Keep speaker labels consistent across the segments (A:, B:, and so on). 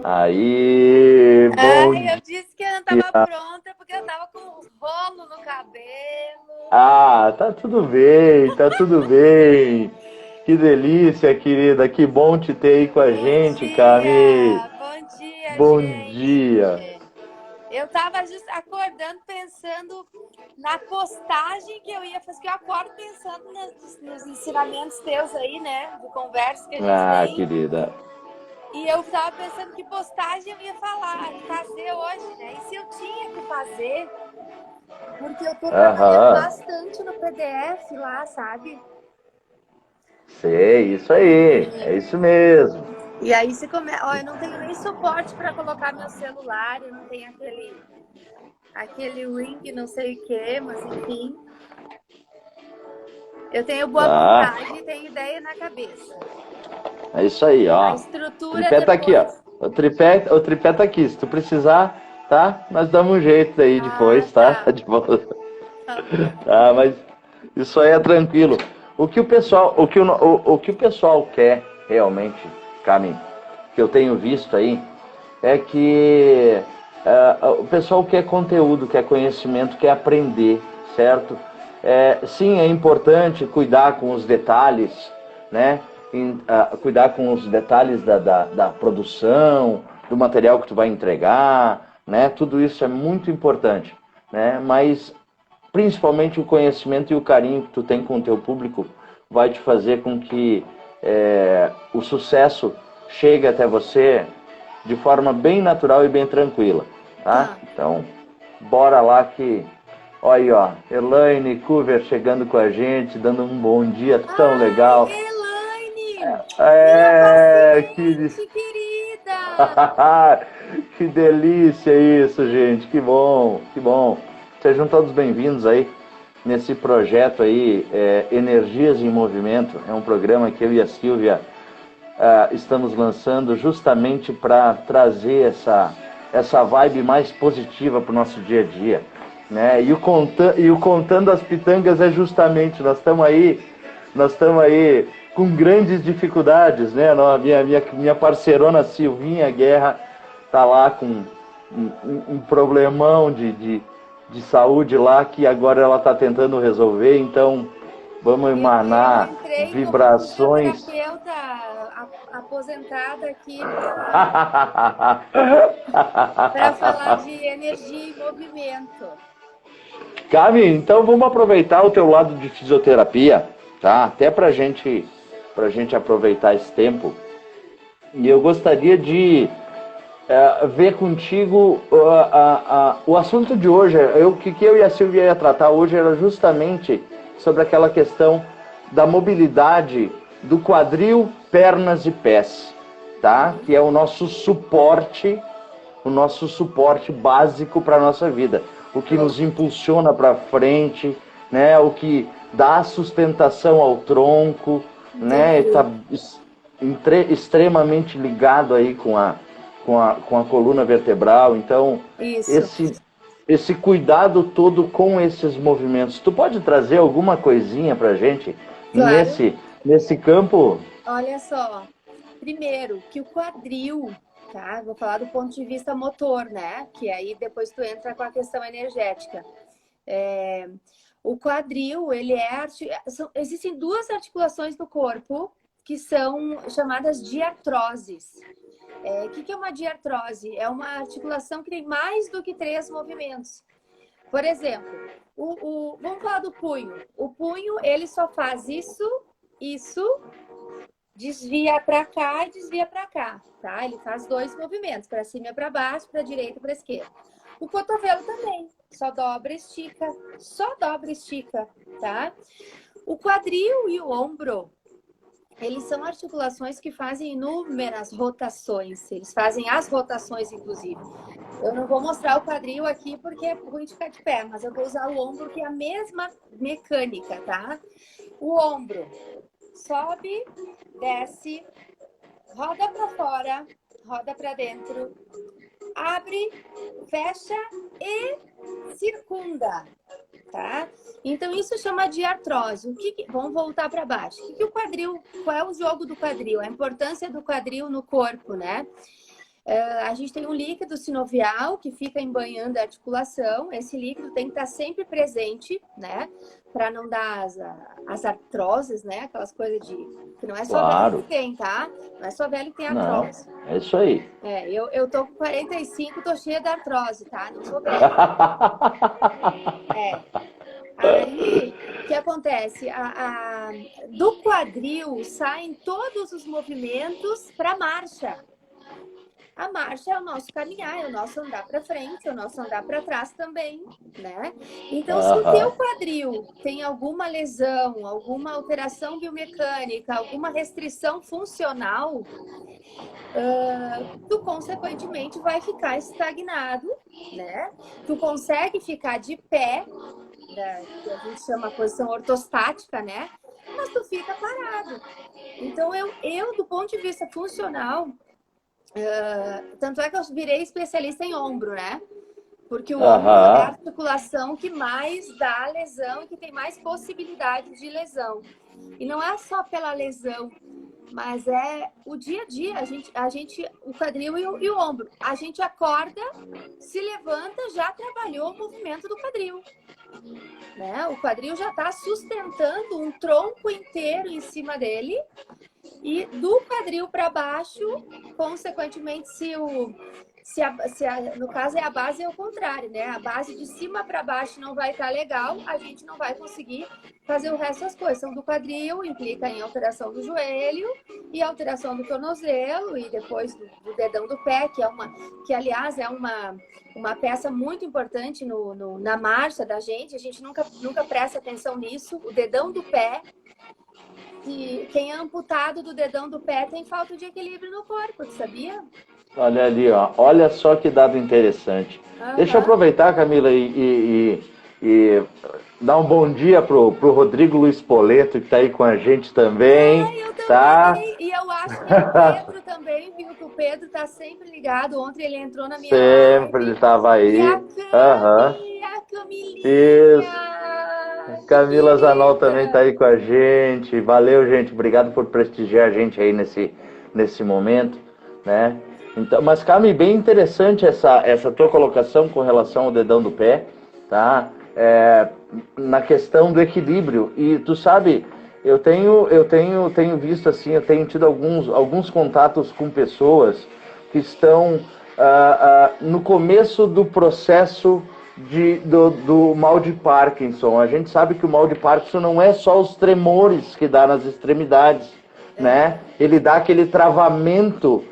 A: Aí, bom
B: Ai, eu disse que eu não estava
A: dia.
B: pronta porque eu estava com um rolo no cabelo.
A: Ah, tá tudo bem, tá tudo bem. Que delícia, querida. Que bom te ter aí com a gente, Cami.
B: Bom dia,
A: Bom dia.
B: gente. Eu estava acordando pensando na postagem que eu ia fazer, que eu acordo pensando nos ensinamentos teus aí, né? De conversa que a gente
A: Ah,
B: tem.
A: querida.
B: E eu estava pensando que postagem eu ia fazer hoje, né? E se eu tinha que fazer, porque eu tô trabalhando
A: Aham.
B: bastante no PDF lá, sabe?
A: Sei, isso aí. É isso mesmo.
B: E aí você começa. Ó, eu não tenho nem suporte para colocar meu celular, eu não tenho aquele ring, não sei o quê, mas enfim. Eu tenho boa
A: Tá.
B: vontade e tenho ideia na cabeça.
A: É isso aí,
B: A
A: ó. O
B: estrutura
A: tripé tá aqui, ó.
B: depois.
A: O tripé tá aqui. Se tu precisar, tá? Nós damos um jeito aí
B: Ah,
A: depois, tá?
B: tá.
A: De volta.
B: Tá bom.
A: Ah, mas isso aí é tranquilo. O que o pessoal quer realmente, Caminho, que eu tenho visto aí, é que o pessoal quer conteúdo, quer conhecimento, quer aprender, certo? Sim, é importante cuidar com os detalhes, né? Cuidar com os detalhes da produção, do material que tu vai entregar, né? Tudo isso é muito importante, né? Mas principalmente o conhecimento e o carinho que tu tem com o teu público vai te fazer com que o sucesso chegue até você de forma bem natural e bem tranquila, tá?
B: Tá.
A: Então, bora lá que... Olha aí, ó, Elaine Coover chegando com a gente, dando um bom dia tão
B: Ai,
A: legal.
B: Elaine! Minha
A: Que...
B: paciente querida!
A: que delícia isso, gente. Que bom, que bom. Sejam todos bem-vindos aí nesse projeto aí, Energias em Movimento. É um programa que eu e a Silvia estamos lançando justamente para trazer essa vibe mais positiva para o nosso dia a dia, né? E o Contando as Pitangas é justamente, nós estamos aí com grandes dificuldades, né? Minha parceirona Silvinha Guerra tá lá com um problemão de saúde lá que agora ela está tentando resolver, então vamos
B: Eu
A: emanar
B: entrei como
A: vibrações.
B: fisioterapeuta aposentada aqui para falar de energia e movimento.
A: Cami, então vamos aproveitar o teu lado de fisioterapia, tá? Até pra gente aproveitar esse tempo. E eu gostaria de ver contigo o assunto de hoje. Que eu e a Silvia ia tratar hoje era justamente sobre aquela questão da mobilidade do quadril, pernas e pés, tá? Que é o nosso suporte básico para a nossa vida, o que nos impulsiona para frente, né? O que dá sustentação ao tronco, né?
B: Entendi.
A: Está extremamente ligado aí com a coluna vertebral. Então,
B: Isso.
A: esse cuidado todo com esses movimentos. Tu pode trazer alguma coisinha para gente
B: Claro.
A: nesse campo?
B: Olha só. Primeiro, que o quadril, tá? Vou falar do ponto de vista motor, né? Que aí depois tu entra com a questão energética. O quadril, ele existem duas articulações do corpo que são chamadas diartroses. O que é uma diartrose? É uma articulação que tem mais do que 3 movimentos. Por exemplo, vamos falar do punho. O punho, ele só faz isso, desvia para cá e desvia para cá, tá? Ele faz 2 movimentos, para cima e para baixo, para direita e para esquerda. O cotovelo também, só dobra e estica, tá? O quadril e o ombro, eles são articulações que fazem inúmeras rotações, eles fazem as rotações, inclusive. Eu não vou mostrar o quadril aqui porque é ruim de ficar de pé, mas eu vou usar o ombro, que é a mesma mecânica, tá? O ombro sobe, desce, roda para fora, roda para dentro, abre, fecha e circunda, tá? Então isso chama de artrose. Vamos voltar para baixo. O quadril? Qual é o jogo do quadril? A importância do quadril no corpo, né? A gente tem um líquido sinovial que fica embanhando a articulação. Esse líquido tem que estar sempre presente, né? Para não dar as artroses, né? Aquelas coisas de... Que não é só velho que tem, tá? Não é só velho que tem artrose.
A: Não, é isso aí.
B: Eu tô com 45, tô cheia de artrose, tá? Não sou velha. Aí, o que acontece? Do quadril saem todos os movimentos para marcha. A marcha é o nosso caminhar, é o nosso andar para frente, é o nosso andar para trás também, né? Então, se o teu quadril tem alguma lesão, alguma alteração biomecânica, alguma restrição funcional, tu consequentemente vai ficar estagnado, né? Tu consegue ficar de pé, que a gente chama posição ortostática, né? Mas tu fica parado. Então, eu do ponto de vista funcional, tanto é que eu virei especialista em ombro, né? Porque o ombro é a articulação que mais dá lesão e que tem mais possibilidade de lesão. E não é só pela lesão, mas é o dia a dia. A gente o quadril e o ombro. A gente acorda, se levanta, já trabalhou o movimento do quadril. Né? O quadril já está sustentando um tronco inteiro em cima dele. E do quadril para baixo, consequentemente, no caso é a base, é o contrário, né? A base de cima para baixo não vai estar legal, a gente não vai conseguir fazer o resto das coisas. Então, do quadril implica em alteração do joelho e alteração do tornozelo e depois do dedão do pé, que aliás é uma peça muito importante na marcha da gente. A gente nunca presta atenção nisso. O dedão do pé. E quem é amputado do dedão do pé tem falta de equilíbrio no corpo, tu sabia?
A: Olha ali, ó. Olha só que dado interessante. Deixa eu aproveitar, Camila, e dar um bom dia pro Rodrigo Luiz Poleto, que está aí com a gente também.
B: Eu também.
A: Tá?
B: E eu acho que o Pedro também, viu? Que o Pedro tá sempre ligado. Ontem ele entrou na minha
A: Sempre ele estava aí.
B: E a Camilinha.
A: Isso. Camila Zanol também está aí com a gente. Valeu, gente. Obrigado por prestigiar a gente aí nesse momento, né? Então, mas, Cami, bem interessante essa tua colocação com relação ao dedão do pé, tá? Na questão do equilíbrio. E tu sabe, eu tenho visto assim, eu tenho tido alguns contatos com pessoas que estão no começo do processo do mal de Parkinson. A gente sabe que o mal de Parkinson não é só os tremores que dá nas extremidades, né? Ele dá aquele travamento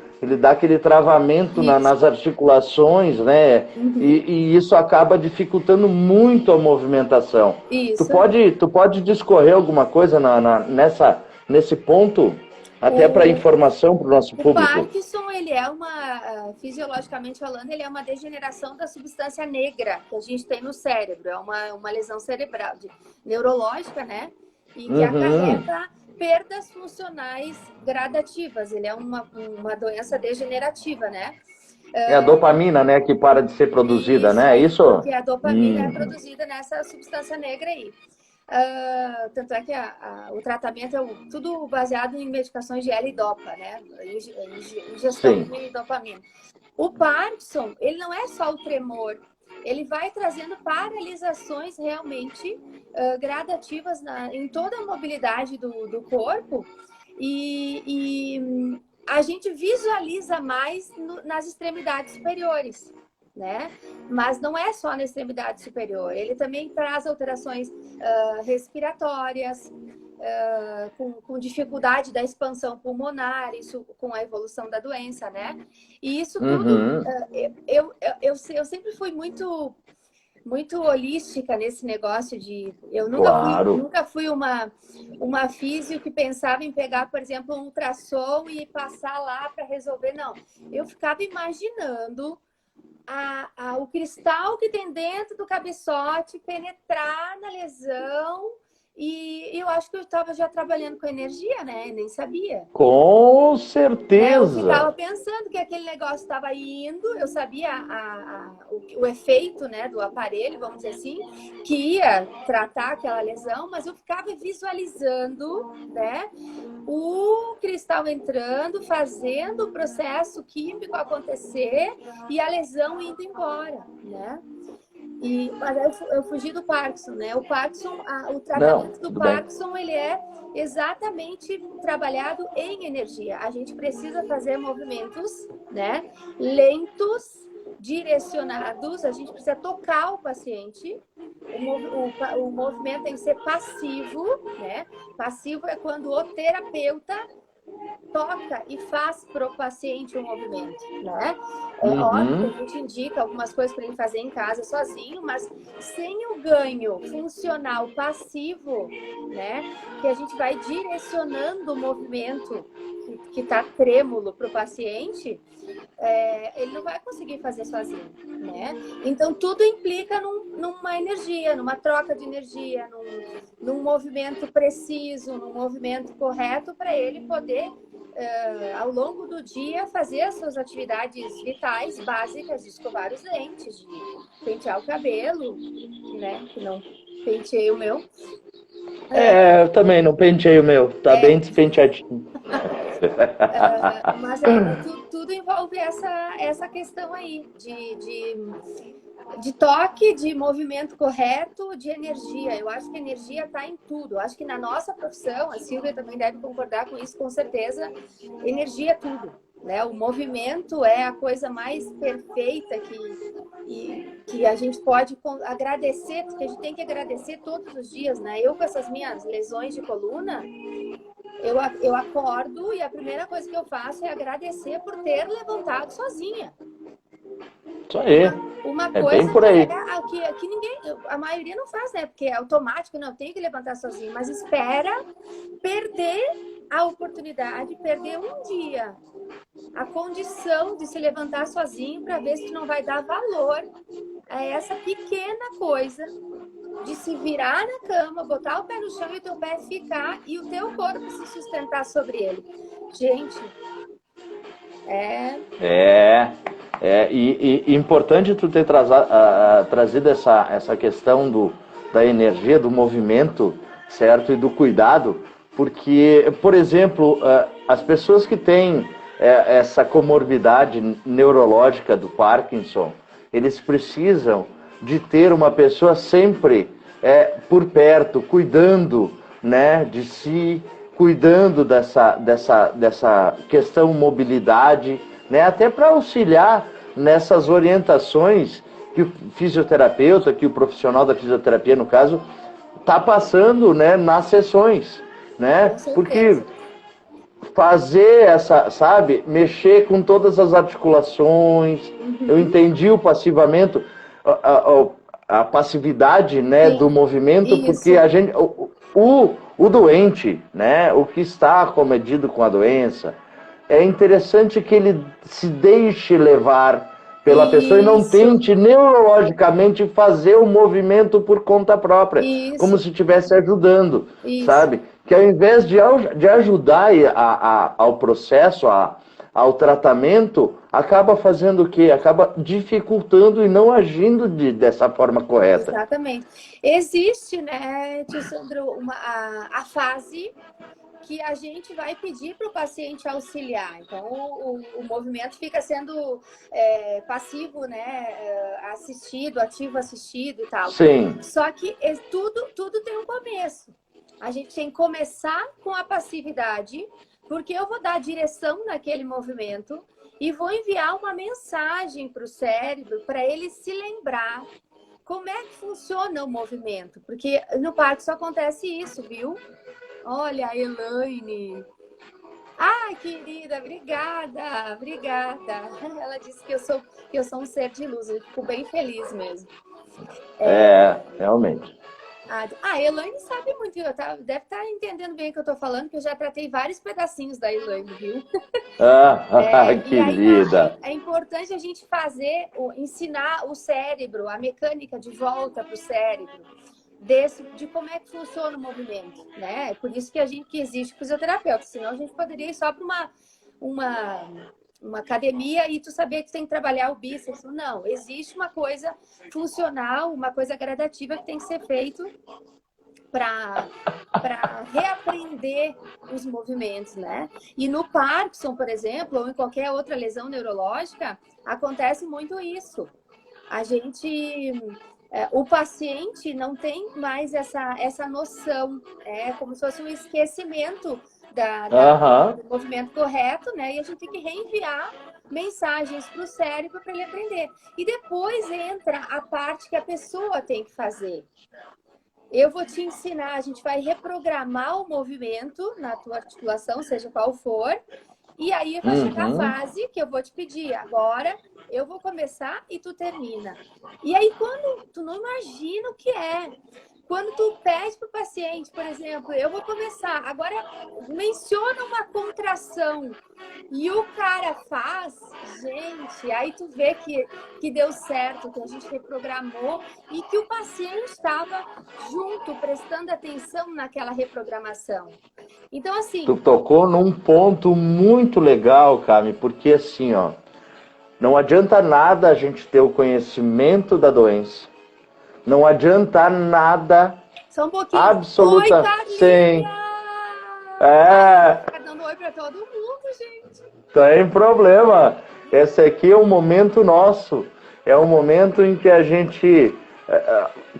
A: nas articulações, né? E isso acaba dificultando muito a movimentação.
B: Isso.
A: Tu pode discorrer alguma coisa nesse ponto? Até para informação para o nosso público.
B: O Parkinson, ele é fisiologicamente falando, ele é uma degeneração da substância negra que a gente tem no cérebro. É uma lesão cerebral, neurológica, né? E que acarreta perdas funcionais gradativas. Ele é uma doença degenerativa, né?
A: É a dopamina, né, que para de ser produzida,
B: isso,
A: né? Isso?
B: Porque a dopamina é produzida nessa substância negra aí. Tanto é que o tratamento é tudo baseado em medicações de L-Dopa, né? Ingestão de dopamina. O Parkinson, ele não é só o tremor, ele vai trazendo paralisações realmente gradativas em toda a mobilidade do corpo e a gente visualiza mais nas extremidades superiores. Né? Mas não é só na extremidade superior, ele também traz alterações respiratórias, com dificuldade da expansão pulmonar, isso com a evolução da doença, né? E isso tudo, eu sempre fui muito holística nesse negócio eu nunca fui uma físio que pensava em pegar, por exemplo, um ultrassom e passar lá para resolver, não. Eu ficava imaginando o cristal que tem dentro do cabeçote penetrar na lesão E eu acho que eu estava já trabalhando com energia, né? Nem sabia.
A: Com
B: Né? Eu ficava
A: certeza.
B: pensando que aquele negócio estava indo, eu sabia o efeito, né, do aparelho, vamos dizer assim, que ia tratar aquela lesão, mas eu ficava visualizando, né, o cristal entrando, fazendo o processo químico acontecer e a lesão indo embora, né? Mas eu fugi do Parkinson, né? O Parkinson, o
A: Não,
B: tratamento do
A: tudo bem.
B: Parkinson, ele é exatamente trabalhado em energia. A gente precisa fazer movimentos, né, lentos, direcionados. A gente precisa tocar o paciente. O movimento tem que ser passivo, né? Passivo é quando o terapeuta toca e faz para o paciente o movimento, né? É óbvio que a
A: Uhum.
B: gente indica algumas coisas para ele fazer em casa sozinho, mas sem o ganho funcional passivo, né? Que a gente vai direcionando o movimento que está trêmulo para o paciente, ele não vai conseguir fazer sozinho, né? Então, tudo implica numa energia, numa troca de energia, num movimento preciso, num movimento correto para ele poder, ao longo do dia, fazer as suas atividades vitais, básicas, de escovar os dentes, de pentear o cabelo, né? Que não penteei o meu.
A: Eu também não penteei o meu, tá bem despenteadinho.
B: Mas tudo envolve essa questão aí de toque, de movimento correto, de energia. Eu acho que a energia está em tudo. Eu acho que na nossa profissão, a Silvia também deve concordar com isso, com certeza, energia é tudo. Né? O movimento é a coisa mais perfeita que a gente pode agradecer, que a gente tem que agradecer todos os dias. Né? Eu, com essas minhas lesões de coluna, eu acordo e a primeira coisa que eu faço é agradecer por ter levantado sozinha.
A: Isso aí.
B: Uma
A: É bem
B: coisa
A: por aí.
B: que ninguém, a maioria não faz, né? Porque é automático, não tem que levantar sozinho, mas espera perder a oportunidade, perder um dia, a condição de se levantar sozinho para ver se tu não vai dar valor a essa pequena coisa de se virar na cama, botar o pé no chão e o teu pé ficar e o teu corpo se sustentar sobre ele. Gente,
A: E importante tu ter trazido essa questão da energia, do movimento, certo? E do cuidado, porque, por exemplo, as pessoas que têm essa comorbidade neurológica do Parkinson, eles precisam de ter uma pessoa sempre por perto, cuidando, né, de si, cuidando dessa questão mobilidade, né, até para auxiliar nessas orientações que o fisioterapeuta, que o profissional da fisioterapia, no caso, está passando, né, nas sessões, né,
B: com
A: porque
B: certeza.
A: fazer sabe, mexer com todas as articulações, eu entendi o passivamento, a passividade, né, do
B: Sim,
A: movimento, porque
B: isso.
A: a gente, o doente, né, o que está acometido com a doença, é interessante que ele se deixe levar pela pessoa e não
B: Isso,
A: tente neurologicamente fazer o movimento por conta própria, como
B: isso,
A: se estivesse ajudando,
B: isso.
A: sabe? Que ao invés de ajudar ao processo, ao tratamento, acaba fazendo o quê? Acaba dificultando e não agindo dessa forma correta.
B: Exatamente. Existe, né, tio Sandro, a fase que a gente vai pedir para o paciente auxiliar. Então, o movimento fica sendo passivo, né, assistido, ativo assistido e tal.
A: Sim.
B: Só que tudo tem um começo. A gente tem que começar com a passividade, porque eu vou dar direção naquele movimento e vou enviar uma mensagem para o cérebro para ele se lembrar como é que funciona o movimento. Porque no parque só acontece isso, viu? Olha, a Elaine. Ai, querida, obrigada, obrigada. Ela disse que eu sou um ser de luz. Eu fico bem feliz mesmo.
A: Realmente.
B: A Elaine sabe muito, deve estar entendendo bem o que eu estou falando, porque eu já tratei vários pedacinhos da Elaine, viu? E
A: Que
B: aí
A: linda.
B: é importante a gente ensinar o cérebro, a mecânica de volta para o cérebro. de como é que funciona o movimento, né? É por isso que existe o fisioterapeuta, senão a gente poderia ir só para uma academia e tu saber que tu tem que trabalhar o bíceps. Não, existe uma coisa funcional, uma coisa gradativa que tem que ser feito para reaprender os movimentos, né? E no Parkinson, por exemplo, ou em qualquer outra lesão neurológica, acontece muito isso. O paciente não tem mais essa noção, é como se fosse um esquecimento do movimento correto, né? E a gente tem que reenviar mensagens para o cérebro para ele aprender. E depois entra a parte que a pessoa tem que fazer. Eu vou te ensinar, a gente vai reprogramar o movimento na tua articulação, seja qual for, e aí vai chegar a fase que eu vou te pedir. Agora eu vou começar e tu termina. E aí quando tu não imagina o que é. Quando tu pede para o paciente, por exemplo, eu vou começar, agora menciona uma contração e o cara faz, gente, aí tu vê que deu certo, que a gente reprogramou e que o paciente estava junto, prestando atenção naquela reprogramação. Então, assim...
A: Tu tocou num ponto muito legal, Cami, porque assim, ó, não adianta nada a gente ter o conhecimento da doença. Não adianta nada.
B: Só um pouquinho.
A: Absoluta.
B: Oi,
A: sim.
B: Tá dando oi pra todo mundo, gente.
A: Tem problema. Esse aqui é um momento nosso. É um momento em que a gente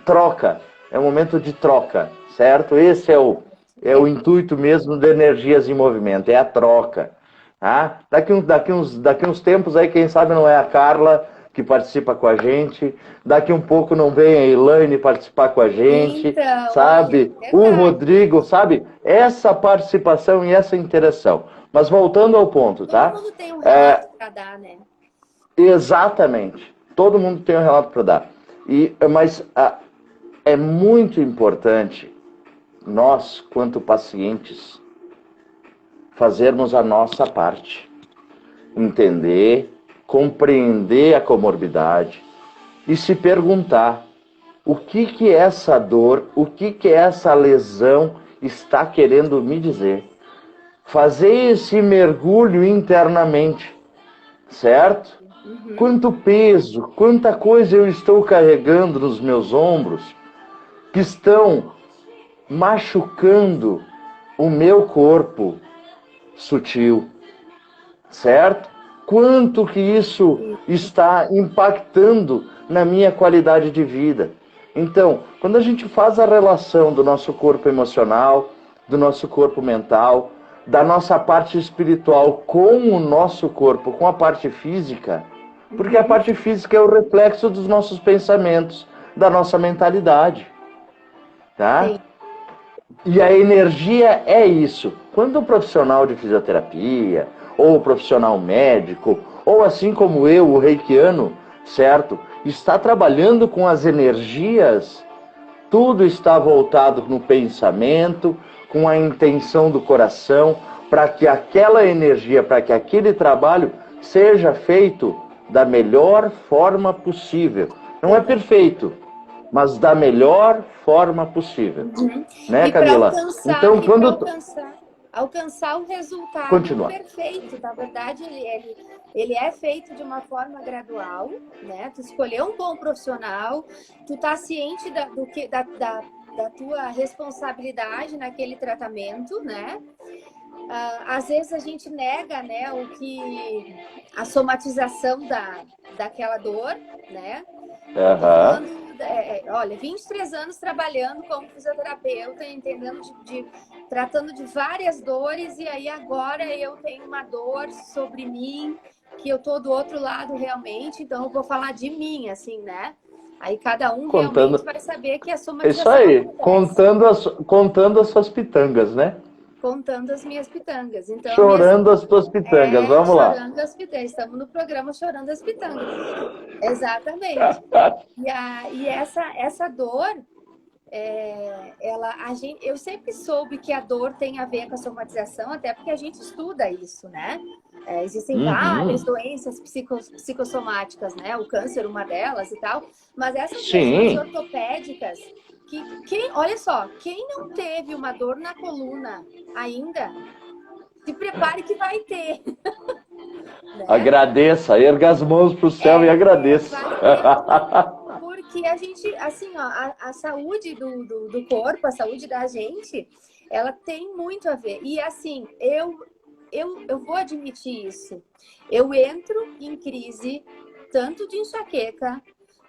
A: troca. É um momento de troca, certo? Esse é o intuito mesmo de Energias em Movimento. É a troca. Tá? Daqui uns tempos aí, quem sabe não é a Carla que participa com a gente, daqui um pouco não vem a Elaine participar com a gente,
B: então,
A: sabe? O Rodrigo, sabe? Essa participação e essa interação. Mas voltando ao ponto, tá?
B: Todo mundo tem um relato para dar, né?
A: Exatamente. Todo mundo tem um relato para dar. Mas é muito importante nós, quanto pacientes, fazermos a nossa parte. Entender, compreender a comorbidade e se perguntar o que essa dor, o que essa lesão está querendo me dizer. Fazer esse mergulho internamente, certo? Quanto peso, quanta coisa eu estou carregando nos meus ombros que estão machucando o meu corpo sutil, certo? Quanto que isso está impactando na minha qualidade de vida. Então, quando a gente faz a relação do nosso corpo emocional, do nosso corpo mental, da nossa parte espiritual com o nosso corpo, com a parte física, porque a parte física é o reflexo dos nossos pensamentos, da nossa mentalidade. Tá?
B: Sim.
A: E a energia é isso. Quando o profissional de fisioterapia, ou o profissional médico, ou assim como eu, o reikiano, certo? Está trabalhando com as energias, tudo está voltado no pensamento, com a intenção do coração, para que aquela energia, para que aquele trabalho seja feito da melhor forma possível. Não é perfeito, mas da melhor forma possível. Né, Camila?
B: Então, quando alcançar o resultado perfeito. Na verdade, ele é feito de uma forma gradual, né? Tu escolheu um bom profissional, tu tá ciente da tua responsabilidade naquele tratamento, né? Às vezes a gente nega, né, a somatização daquela dor, né? Olha, 23 anos trabalhando como fisioterapeuta, entendendo tratando de várias dores, e aí agora eu tenho uma dor sobre mim, que eu tô do outro lado realmente, então eu vou falar de mim, assim, né? Aí cada um realmente vai saber que a somatização
A: acontece. Isso aí, contando as suas pitangas, né?
B: Contando as minhas pitangas. Então,
A: chorando as tuas pitangas, vamos lá.
B: Chorando as pitangas. Estamos no programa Chorando as Pitangas. Exatamente. E essa dor, eu sempre soube que a dor tem a ver com a somatização, até porque a gente estuda isso, né? Existem várias doenças psicossomáticas, né? O câncer, uma delas e tal. Mas essas lesões
A: Sim.
B: ortopédicas, olha só, quem não teve uma dor na coluna ainda, se prepare que vai ter. Né?
A: Agradeça, erga as mãos para o céu e agradeça.
B: Vai ter, porque a gente, assim, ó, a saúde do corpo, a saúde da gente, ela tem muito a ver. E assim, eu vou admitir isso. Eu entro em crise tanto de enxaqueca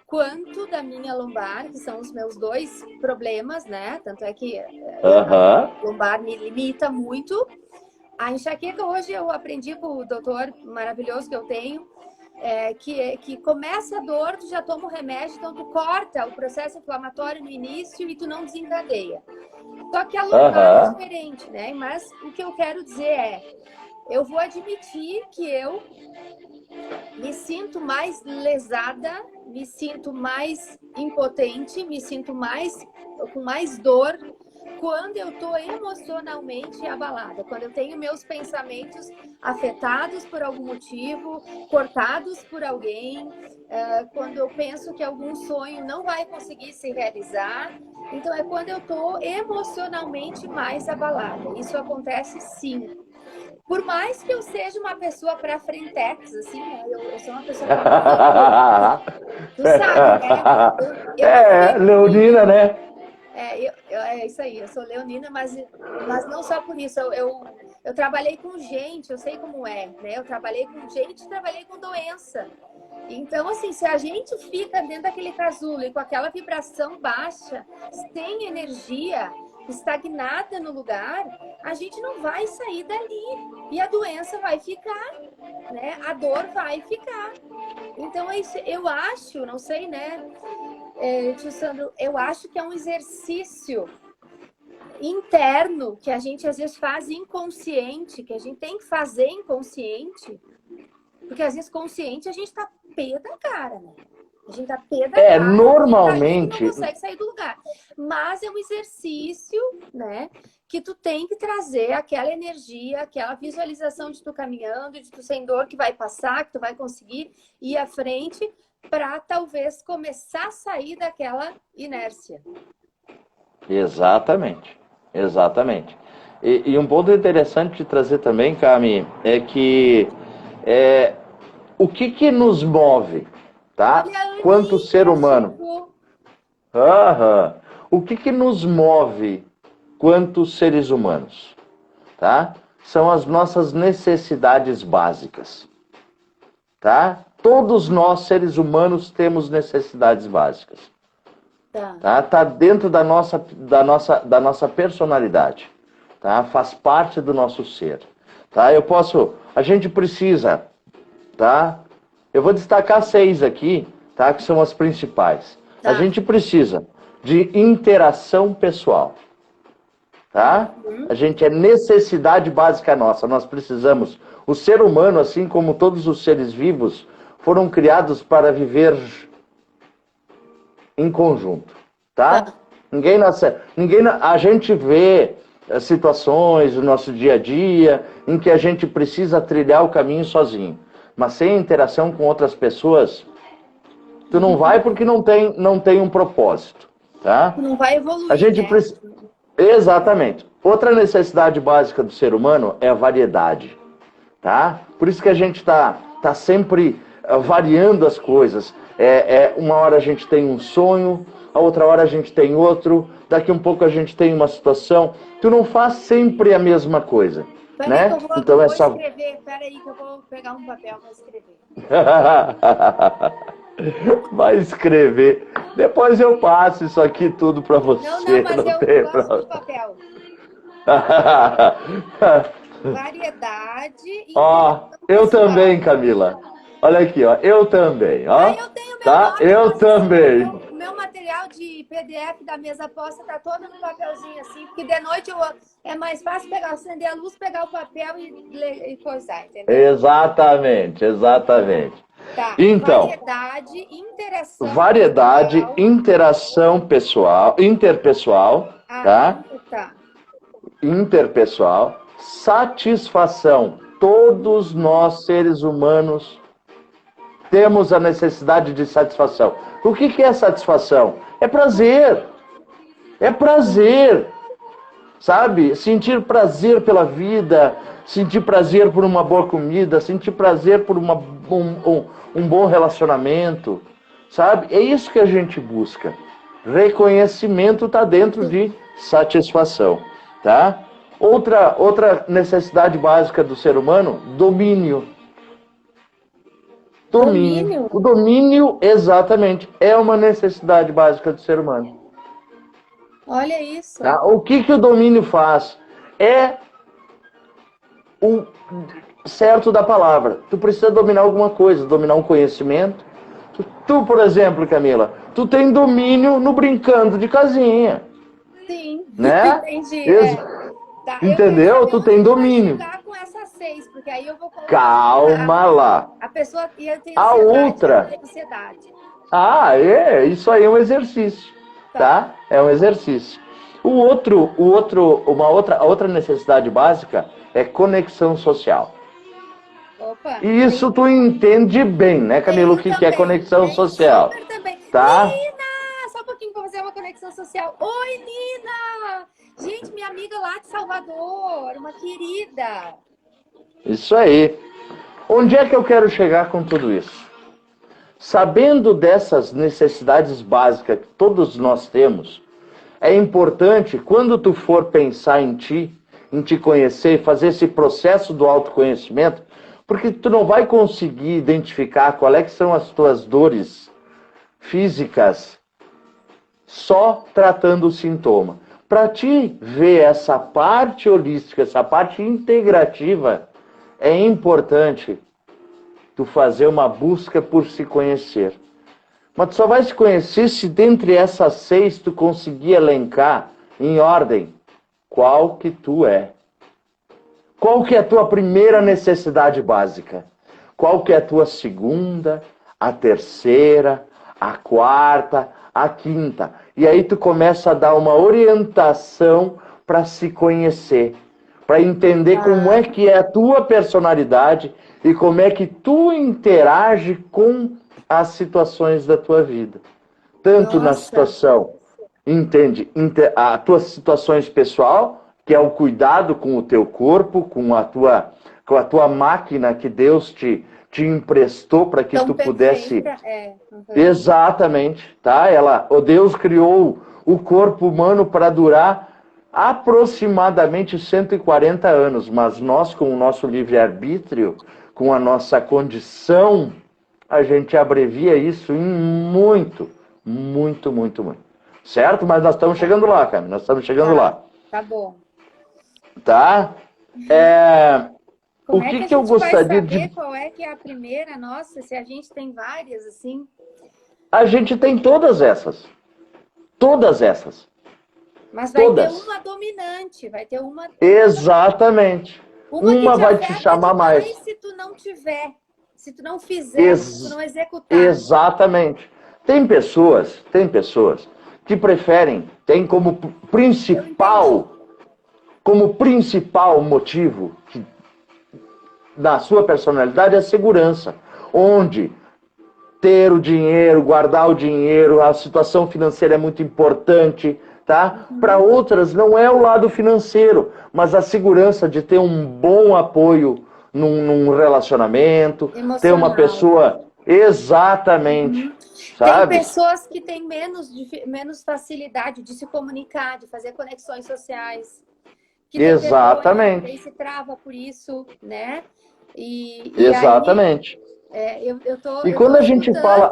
B: quanto da minha lombar, que são os meus dois problemas, né? Tanto é que a lombar me limita muito. A enxaqueca, hoje eu aprendi com o doutor maravilhoso que eu tenho, que começa a dor, tu já toma o remédio, então tu corta o processo inflamatório no início e tu não desencadeia. Só que a lombar é diferente, né? Mas o que eu quero dizer eu vou admitir que eu me sinto mais lesada, me sinto mais impotente, me sinto com mais dor quando eu estou emocionalmente abalada, quando eu tenho meus pensamentos afetados por algum motivo, cortados por alguém, quando eu penso que algum sonho não vai conseguir se realizar. Então, é quando eu estou emocionalmente mais abalada. Isso acontece sim. Por mais que eu seja uma pessoa pra frentex, assim, né? Eu sou uma pessoa tu sabe, né?
A: Leonina, né?
B: É isso aí, eu sou leonina, mas não só por isso. Eu trabalhei com gente, eu sei como é, né? Eu trabalhei com gente, trabalhei com doença. Então, assim, se a gente fica dentro daquele casulo e com aquela vibração baixa, sem energia, estagnada no lugar, a gente não vai sair dali. E a doença vai ficar, né? A dor vai ficar. Então, eu acho, não sei, né, tio Sandro, eu acho que é um exercício interno que a gente às vezes faz inconsciente, que a gente tem que fazer inconsciente, porque às vezes consciente a gente tá pé da cara, né? A gente tá pé da cara,
A: normalmente
B: não consegue sair do lugar. Mas é um exercício, né, que tu tem que trazer aquela energia, aquela visualização de tu caminhando, de tu sem dor, que vai passar, que tu vai conseguir ir à frente, para talvez começar a sair daquela inércia.
A: Exatamente. E um ponto interessante de trazer também, Cami, é que o que nos move, tá? Quanto ser humano. O que nos move quanto seres humanos, tá? São as nossas necessidades básicas, tá? Todos nós, seres humanos, temos necessidades básicas. Tá dentro da nossa personalidade, tá? Faz parte do nosso ser, tá? A gente precisa, tá? Eu vou destacar 6 aqui, tá? Que são as principais. A gente precisa de interação pessoal, tá? A gente é necessidade básica nossa. Nós precisamos. O ser humano, assim como todos os seres vivos, foram criados para viver em conjunto, tá? A gente vê situações no nosso dia a dia em que a gente precisa trilhar o caminho sozinho, mas sem interação com outras pessoas, tu não vai porque não tem um propósito, tá?
B: Tu não vai evoluir,
A: Exatamente. Outra necessidade básica do ser humano é a variedade, tá? Por isso que a gente tá sempre variando as coisas. Uma hora a gente tem um sonho, a outra hora a gente tem outro, daqui um pouco a gente tem uma situação. Tu não faz sempre a mesma coisa, né?
B: Então eu vou escrever. Peraí que eu vou pegar um papel para escrever.
A: Vai escrever. Depois eu passo isso aqui tudo para você.
B: Não, mas eu gosto do papel. Variedade.
A: Eu também, Camila. Olha aqui, ó. Eu também, ó.
B: Eu tenho meu
A: tá?
B: nome,
A: Eu também.
B: O meu material de PDF da mesa posta tá todo no papelzinho assim, porque de noite é mais fácil acender a luz, pegar o papel e coisar, entendeu?
A: Exatamente.
B: Tá.
A: Então,
B: variedade,
A: interação pessoal, interpessoal, tá?
B: Tá.
A: Interpessoal, satisfação. Todos nós, seres humanos, temos a necessidade de satisfação. O que é satisfação? É prazer. É prazer. Sabe? Sentir prazer pela vida, sentir prazer por uma boa comida, sentir prazer por um bom relacionamento. Sabe? É isso que a gente busca. Reconhecimento está dentro de satisfação. Tá? Outra necessidade básica do ser humano, domínio. Domínio. O domínio, exatamente, é uma necessidade básica do ser humano.
B: Olha isso.
A: Tá? O que o domínio faz? É o certo da palavra. Tu precisa dominar alguma coisa, dominar um conhecimento. Tu, por exemplo, Camila, tu tem domínio no brincando de casinha.
B: Sim.
A: Né?
B: Entendi. Tá,
A: entendeu? Tu tem domínio.
B: Com essas 6, porque aí eu vou colocar.
A: Calma lá.
B: A pessoa ia ter
A: a outra.
B: Ansiedade.
A: Isso aí é um exercício. Tá? É um exercício. A outra necessidade básica é conexão social.
B: Opa,
A: e isso tu entende bem, né, Camila, o que é conexão social.
B: Também.
A: Tá?
B: Nina, só um pouquinho para fazer uma conexão social. Oi, Nina! Gente, minha amiga lá de Salvador, uma querida.
A: Isso aí. Onde é que eu quero chegar com tudo isso? Sabendo dessas necessidades básicas que todos nós temos, é importante, quando tu for pensar em te conhecer, fazer esse processo do autoconhecimento, porque tu não vai conseguir identificar qual é que são as tuas dores físicas só tratando o sintoma. Para ti ver essa parte holística, essa parte integrativa, é importante tu fazer uma busca por se conhecer. Mas tu só vai se conhecer se dentre essas 6 tu conseguir elencar em ordem qual que tu é. Qual que é a tua primeira necessidade básica? Qual que é a tua segunda, a terceira, a quarta, a quinta? E aí tu começa a dar uma orientação para se conhecer, para entender como é que é a tua personalidade e como é que tu interage com as situações da tua vida. Tanto na situação, as tuas situações pessoal, que é o cuidado com o teu corpo, com a tua máquina que Deus te emprestou para que tu pudesse... Exatamente, tá? O Deus criou o corpo humano para durar aproximadamente 140 anos, mas nós, com o nosso livre-arbítrio, com a nossa condição, a gente abrevia isso em muito. Certo? Mas nós estamos chegando lá, Camila, nós estamos chegando lá.
B: Tá bom.
A: Tá?
B: Como o que eu gostaria de... Qual é que é a primeira? Nossa, se a gente tem várias, assim...
A: A gente tem todas essas. Todas essas.
B: Mas vai ter uma dominante, vai ter uma...
A: Exatamente. Uma vai te chamar mais.
B: Se tu não tiver, se tu não fizer, se tu não executar.
A: Exatamente. Tem pessoas que preferem, tem como principal motivo da sua personalidade a segurança, onde ter o dinheiro, guardar o dinheiro, a situação financeira é muito importante, tá? Para outras não é o lado financeiro, mas a segurança de ter um bom apoio num relacionamento, emocional. Ter uma pessoa exatamente, sabe?
B: Tem pessoas que têm menos facilidade de se comunicar, de fazer conexões sociais. Que
A: exatamente.
B: Vergonha, se trava por isso, né?
A: Exatamente.
B: E quando a gente fala...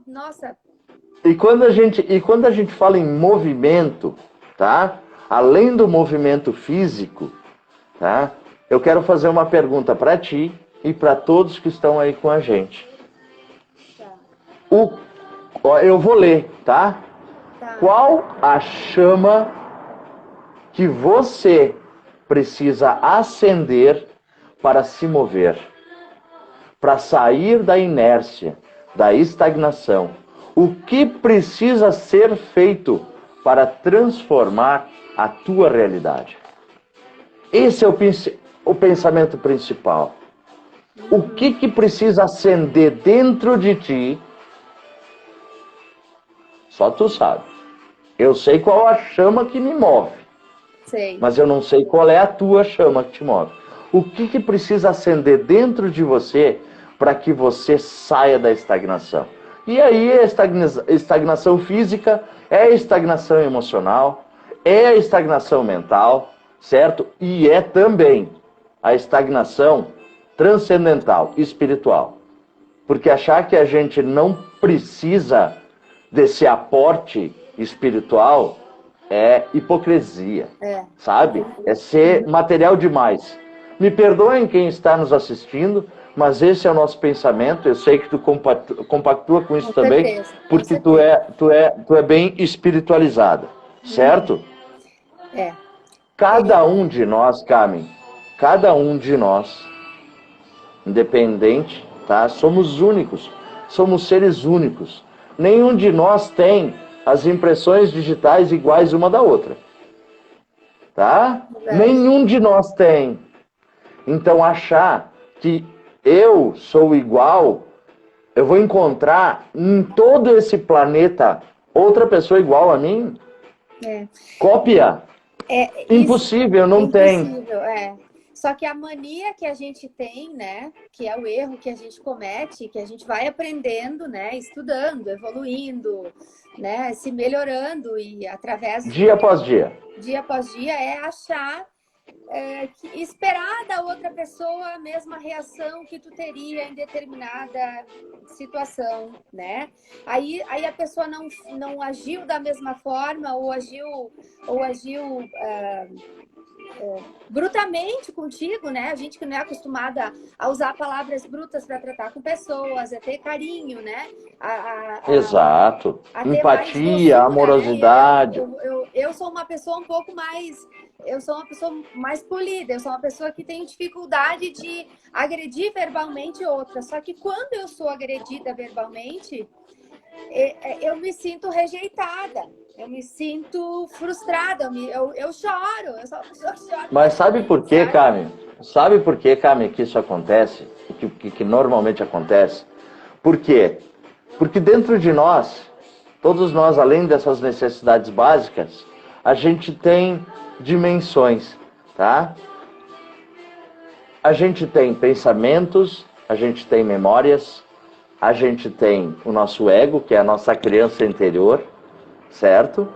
B: Nossa...
A: E quando a gente fala em movimento, tá? Além do movimento físico, tá? Eu quero fazer uma pergunta para ti e para todos que estão aí com a gente. Tá. Eu vou ler, tá? Qual a chama que você precisa acender para se mover? para sair da inércia, da estagnação. O que precisa ser feito para transformar a tua realidade? Esse é o pensamento principal. O que precisa acender dentro de ti? Só tu sabe. Eu sei qual a chama que me move.
B: Sei.
A: Mas eu não sei qual é a tua chama que te move. O que precisa acender dentro de você para que você saia da estagnação? E aí é estagnação física, é estagnação emocional, é a estagnação mental, certo? E é também a estagnação transcendental, espiritual. Porque achar que a gente não precisa desse aporte espiritual é hipocrisia, sabe? É ser material demais. Me perdoem quem está nos assistindo, mas esse é o nosso pensamento. Eu sei que tu compactua com isso também, porque tu é bem espiritualizada, certo? Cada um de nós, Carmen, cada um de nós, independente, tá? Somos únicos, somos seres únicos. Nenhum de nós tem as impressões digitais iguais uma da outra, tá? Nenhum de nós tem. Então achar que eu sou igual, eu vou encontrar em todo esse planeta outra pessoa igual a mim? Cópia? Impossível, não tem.
B: Impossível, Só que a mania que a gente tem, né, que é o erro que a gente comete, que a gente vai aprendendo, né, estudando, evoluindo, né, se melhorando e através
A: dia após dia
B: é achar esperar da outra pessoa a mesma reação que tu teria em determinada situação, né? Aí a pessoa não agiu da mesma forma ou agiu brutamente contigo, né? A gente que não é acostumada a usar palavras brutas para tratar com pessoas, é ter carinho, né?
A: Exato. Empatia,
B: doçura,
A: amorosidade.
B: Né? Eu sou uma pessoa um pouco mais... Eu sou uma pessoa mais polida, eu sou uma pessoa que tem dificuldade de agredir verbalmente outra. Só que quando eu sou agredida verbalmente, eu me sinto rejeitada. Eu me sinto frustrada, eu choro, eu só choro.
A: Mas sabe por quê, Carmen? Sabe por quê, Carmen, que isso acontece? Que normalmente acontece? Por quê? Porque dentro de nós, todos nós, além dessas necessidades básicas, a gente tem dimensões, tá? A gente tem pensamentos, a gente tem memórias, a gente tem o nosso ego, que é a nossa criança interior, certo?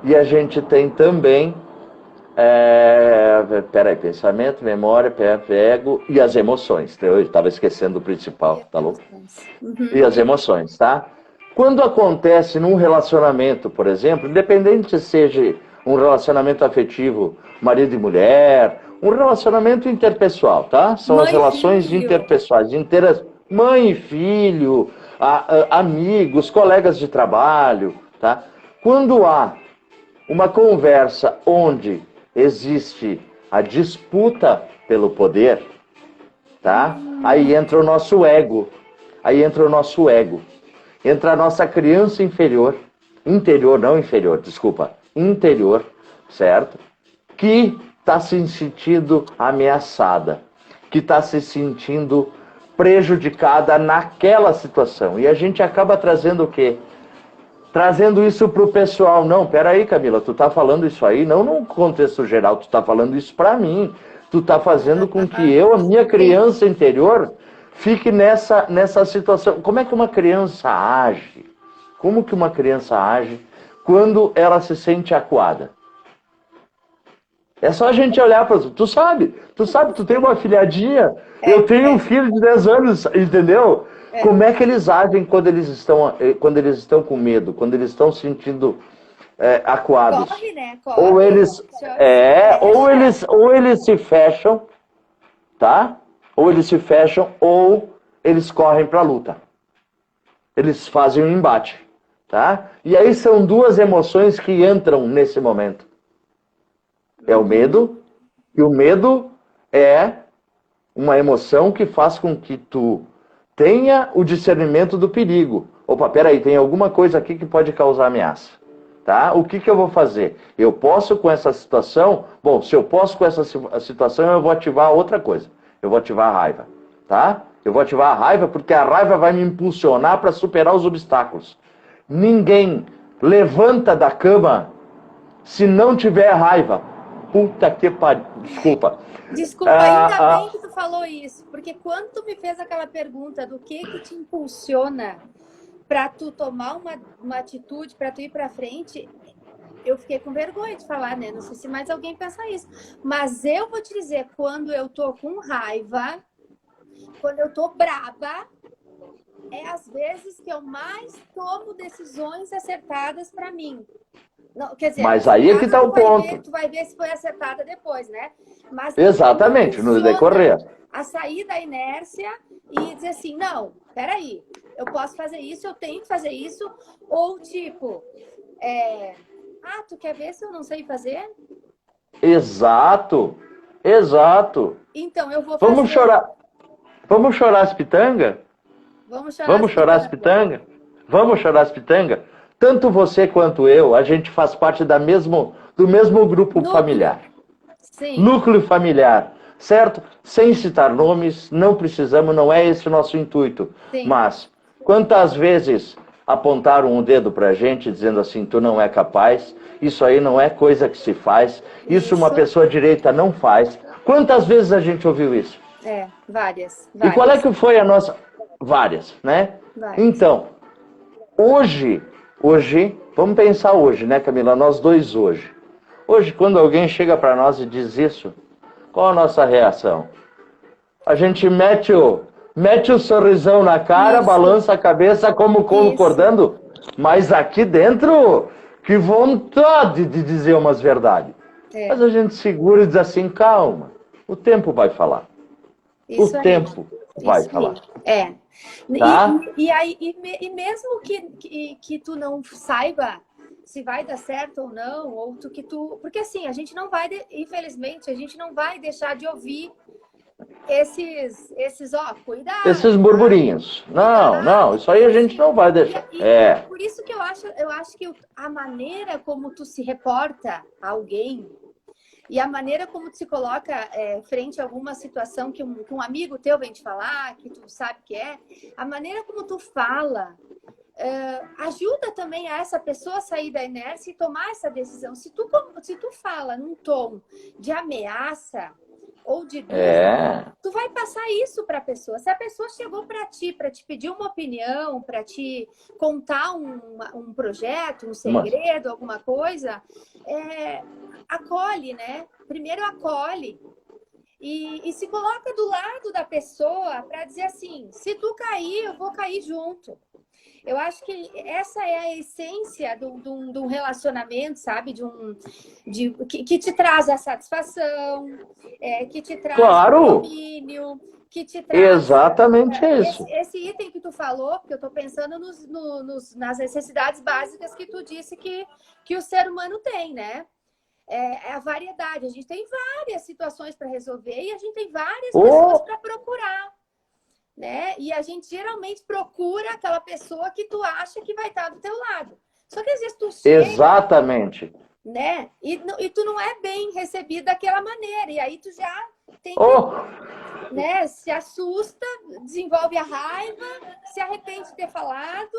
A: E a gente tem também pensamento, memória, ego e as emoções. Eu estava esquecendo o principal, tá louco? E as emoções, tá? Quando acontece num relacionamento, por exemplo, independente seja um relacionamento afetivo, marido e mulher, um relacionamento interpessoal, tá? São as relações interpessoais, mãe e filho, amigos, colegas de trabalho, tá? Quando há uma conversa onde existe a disputa pelo poder, tá? Aí entra o nosso ego. Entra a nossa criança interior, certo? Que está se sentindo ameaçada, que está se sentindo prejudicada naquela situação. E a gente acaba trazendo o quê? Trazendo isso para o pessoal. Não, peraí, Camila, tu tá falando isso aí, não num contexto geral, tu tá falando isso para mim. Tu tá fazendo com que a minha criança interior, fique nessa situação. Como é que uma criança age? Como que uma criança age quando ela se sente acuada? É só a gente olhar para... Tu sabe, tu tem uma filhadinha, eu tenho um filho de 10 anos, entendeu? Como é que eles agem quando eles estão com medo, quando eles estão sentindo acuados?
B: Corre, né?
A: Ou eles se fecham, tá? Ou eles se fecham, ou eles correm para a luta. Eles fazem um embate, tá? E aí são duas emoções que entram nesse momento. É o medo, e o medo é uma emoção que faz com que tu tenha o discernimento do perigo. Opa, peraí, tem alguma coisa aqui que pode causar ameaça. Tá? O que eu vou fazer? Eu posso com essa situação? Bom, se eu posso com essa situação, eu vou ativar outra coisa. Eu vou ativar a raiva. Tá? Eu vou ativar a raiva porque a raiva vai me impulsionar para superar os obstáculos. Ninguém levanta da cama se não tiver raiva. Puta que pariu. Desculpa.
B: Desculpa, ainda bem que tu falou isso, porque quando tu me fez aquela pergunta do que te impulsiona para tu tomar uma atitude, para tu ir para frente, eu fiquei com vergonha de falar, né? Não sei se mais alguém pensa isso. Mas eu vou te dizer, quando eu tô com raiva, quando eu tô braba, é às vezes que eu mais tomo decisões acertadas para mim. Não, quer dizer,
A: mas aí é que tá o ponto.
B: Tu vai ver se foi acertada depois, né? Mas
A: exatamente, no decorrer.
B: A sair da inércia e dizer assim, não, peraí, eu posso fazer isso, eu tenho que fazer isso. Ou tipo, tu quer ver se eu não sei fazer?
A: Exato, exato.
B: Então, eu vou fazer.
A: Vamos chorar as pitangas? Vamos chorar as pitangas? Vamos chorar as pitangas? Tanto você quanto eu, a gente faz parte do mesmo grupo familiar.
B: Sim.
A: Núcleo familiar, certo? Sem citar nomes, não precisamos, não é esse o nosso intuito.
B: Sim.
A: Mas, quantas vezes apontaram o dedo pra gente, dizendo assim, tu não é capaz, isso aí não é coisa que se faz, isso uma pessoa direita não faz. Quantas vezes a gente ouviu isso?
B: Várias.
A: E qual é que foi a nossa... Várias, né?
B: Várias.
A: Então, hoje, vamos pensar hoje, né, Camila? Nós dois hoje. Hoje, quando alguém chega para nós e diz isso, qual a nossa reação? A gente mete o sorrisão na cara, balança a cabeça como concordando, mas aqui dentro, que vontade de dizer umas verdades. Mas a gente segura e diz assim, calma, o tempo vai falar.
B: Isso
A: o tempo vai falar.
B: Tá? E mesmo que tu não saiba se vai dar certo ou não, porque assim, a gente não vai, infelizmente, a gente não vai deixar de ouvir cuidado.
A: Esses burburinhos. Não, isso aí a gente não vai deixar.
B: Por isso que eu acho que a maneira como tu se reporta a alguém e a maneira como tu se coloca frente a alguma situação que um amigo teu vem te falar, que tu sabe que a maneira como tu fala ajuda também a essa pessoa sair da inércia e tomar essa decisão. Se tu fala num tom de ameaça ou de dúvida, tu vai passar isso para a pessoa. Se a pessoa chegou para te pedir uma opinião, para te contar um projeto, um segredo, alguma coisa, acolhe, né? Primeiro acolhe e se coloca do lado da pessoa para dizer assim, se tu cair, eu vou cair junto. Eu acho que essa é a essência de um relacionamento, sabe? Que te traz a satisfação, que te traz o domínio, que te traz...
A: Exatamente isso.
B: Esse item que tu falou, porque eu estou pensando nas necessidades básicas que tu disse que o ser humano tem, né? É a variedade. A gente tem várias situações para resolver e a gente tem várias pessoas para procurar. Né? E a gente geralmente procura aquela pessoa que tu acha que vai estar do teu lado. Só que às vezes tu chega...
A: Exatamente.
B: Né? E tu não é bem recebido daquela maneira. E aí tu já tem né? Se assusta, desenvolve a raiva, se arrepende de ter falado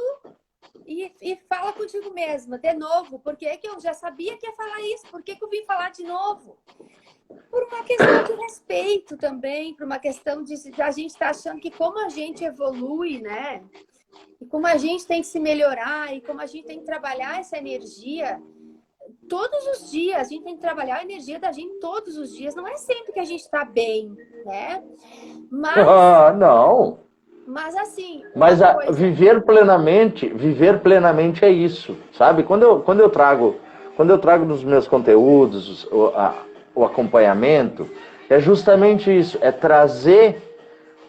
B: e fala contigo mesma, de novo. Por que eu já sabia que ia falar isso? Por que eu vim falar de novo? Por uma questão de respeito também, por uma questão de a gente estar achando que como a gente evolui, né? E como a gente tem que se melhorar e como a gente tem que trabalhar essa energia todos os dias. A gente tem que trabalhar a energia da gente todos os dias. Não é sempre que a gente está bem, né? Mas...
A: não.
B: Mas assim...
A: Mas viver plenamente é isso, sabe? Quando eu trago nos meus conteúdos o acompanhamento, é justamente isso, é trazer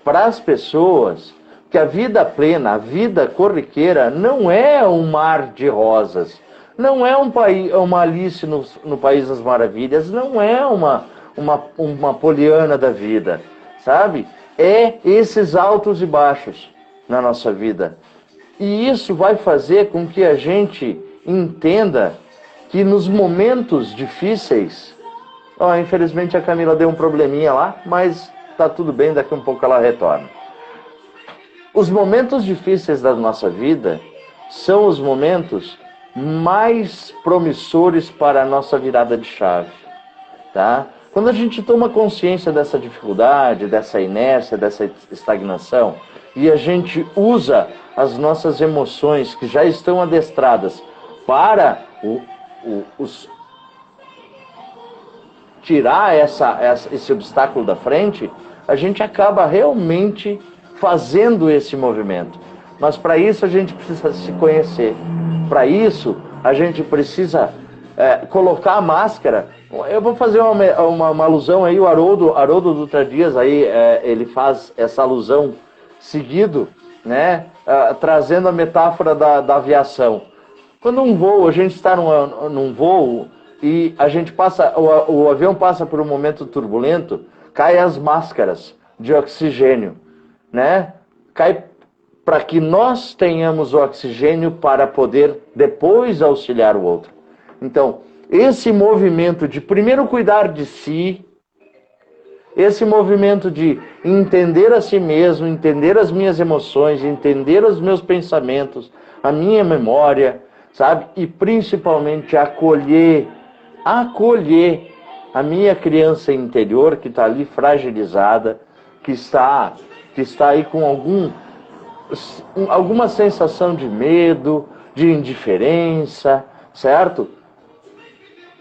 A: para as pessoas que a vida plena, a vida corriqueira não é um mar de rosas, não é uma Alice no País das Maravilhas, não é uma Poliana da vida, sabe? É esses altos e baixos na nossa vida. E isso vai fazer com que a gente entenda que nos momentos difíceis... infelizmente a Camila deu um probleminha lá, mas tá tudo bem, daqui a um pouco ela retorna. Os momentos difíceis da nossa vida são os momentos mais promissores para a nossa virada de chave, tá? Quando a gente toma consciência dessa dificuldade, dessa inércia, dessa estagnação, e a gente usa as nossas emoções que já estão adestradas para tirar esse obstáculo da frente, a gente acaba realmente fazendo esse movimento. Mas para isso a gente precisa se conhecer. Para isso a gente precisa colocar a máscara. Eu vou fazer uma alusão aí, o Haroldo Dutra Dias aí, ele faz essa alusão seguido, né, trazendo a metáfora da aviação. Quando a gente está num voo e a gente o avião passa por um momento turbulento, cai as máscaras de oxigênio, né? Cai para que nós tenhamos o oxigênio para poder depois auxiliar o outro. Então, esse movimento de primeiro cuidar de si, esse movimento de entender a si mesmo, entender as minhas emoções, entender os meus pensamentos, a minha memória, sabe? E principalmente acolher a minha criança interior que está ali fragilizada, que está aí com alguma sensação de medo, de indiferença, certo?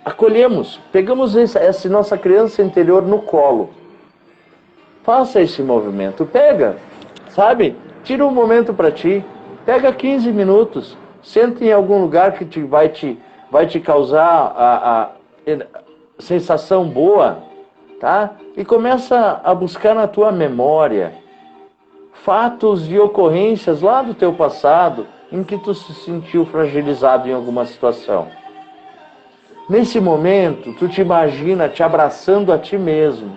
A: Acolhemos, pegamos essa nossa criança interior no colo. Faça esse movimento, pega, sabe? Tira um momento para ti, pega 15 minutos, senta em algum lugar que vai te causar a sensação boa, tá? E começa a buscar na tua memória fatos e ocorrências lá do teu passado em que tu se sentiu fragilizado em alguma situação. Nesse momento, tu te imagina te abraçando a ti mesmo,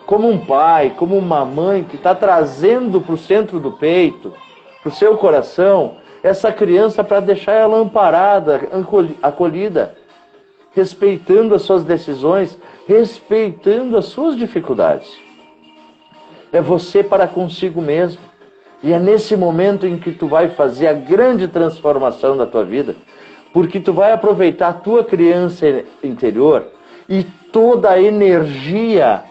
A: como um pai, como uma mãe que está trazendo para o centro do peito, para o seu coração, essa criança para deixar ela amparada, acolhida, respeitando as suas decisões, respeitando as suas dificuldades. É você para consigo mesmo. E é nesse momento em que tu vai fazer a grande transformação da tua vida, porque tu vai aproveitar a tua criança interior e toda a energia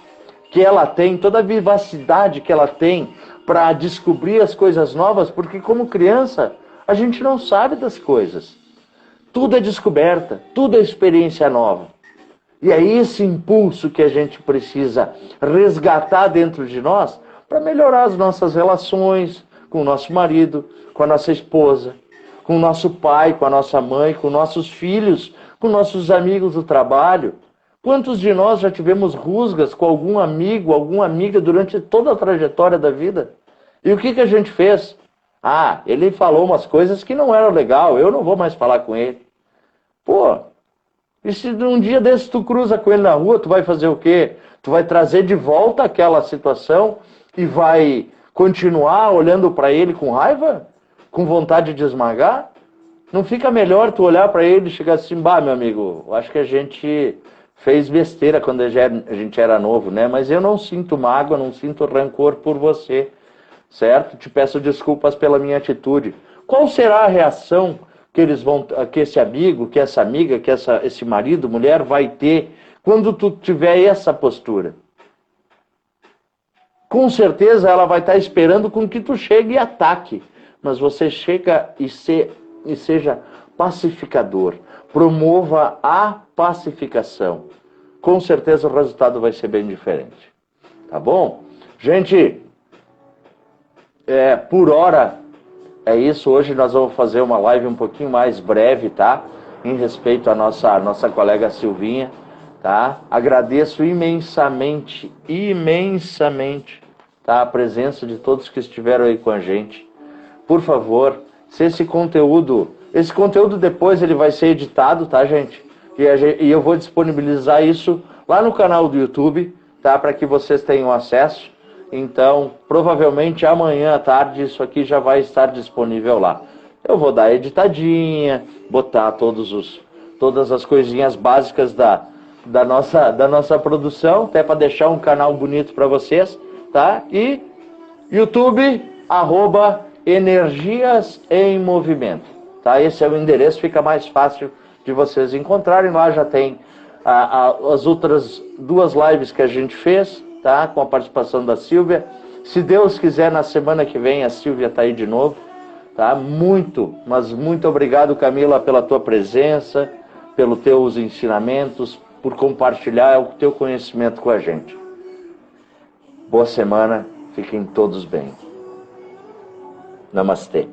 A: que ela tem, toda a vivacidade que ela tem para descobrir as coisas novas, porque como criança a gente não sabe das coisas. Tudo é descoberta, tudo é experiência nova. E é esse impulso que a gente precisa resgatar dentro de nós para melhorar as nossas relações com o nosso marido, com a nossa esposa, com o nosso pai, com a nossa mãe, com nossos filhos, com nossos amigos do trabalho. Quantos de nós já tivemos rusgas com algum amigo, alguma amiga durante toda a trajetória da vida? E o que a gente fez? Ele falou umas coisas que não eram legal, eu não vou mais falar com ele. Pô, e se um dia desse tu cruza com ele na rua, tu vai fazer o quê? Tu vai trazer de volta aquela situação e vai continuar olhando para ele com raiva? Com vontade de esmagar? Não fica melhor tu olhar para ele e chegar assim, meu amigo, acho que a gente fez besteira quando a gente era novo, né? Mas eu não sinto mágoa, não sinto rancor por você, certo? Te peço desculpas pela minha atitude. Qual será a reação que esse amigo, que essa amiga, que esse marido, mulher vai ter quando tu tiver essa postura? Com certeza ela vai estar esperando com que tu chegue e ataque. Mas você chega e seja pacificador. Promova a pacificação. Com certeza o resultado vai ser bem diferente. Tá bom? Gente, por hora é isso. Hoje nós vamos fazer uma live um pouquinho mais breve, tá? Em respeito à nossa colega Silvinha, tá? Agradeço imensamente, tá? A presença de todos que estiveram aí com a gente. Por favor, se esse conteúdo depois ele vai ser editado, tá, gente? E eu vou disponibilizar isso lá no canal do YouTube, tá? Para que vocês tenham acesso. Então, provavelmente amanhã à tarde isso aqui já vai estar disponível lá. Eu vou dar a editadinha, botar todas as coisinhas básicas da nossa produção, até para deixar um canal bonito para vocês, tá? E YouTube, @Energias em Movimento, tá? Esse é o endereço, fica mais fácil de vocês encontrarem. Lá já tem as outras 2 lives que a gente fez, tá? Com a participação da Silvia. Se Deus quiser, na semana que vem a Silvia tá aí de novo, tá? Mas muito obrigado, Camila, pela tua presença, pelos teus ensinamentos, por compartilhar o teu conhecimento com a gente. Boa semana, fiquem todos bem. Namastê.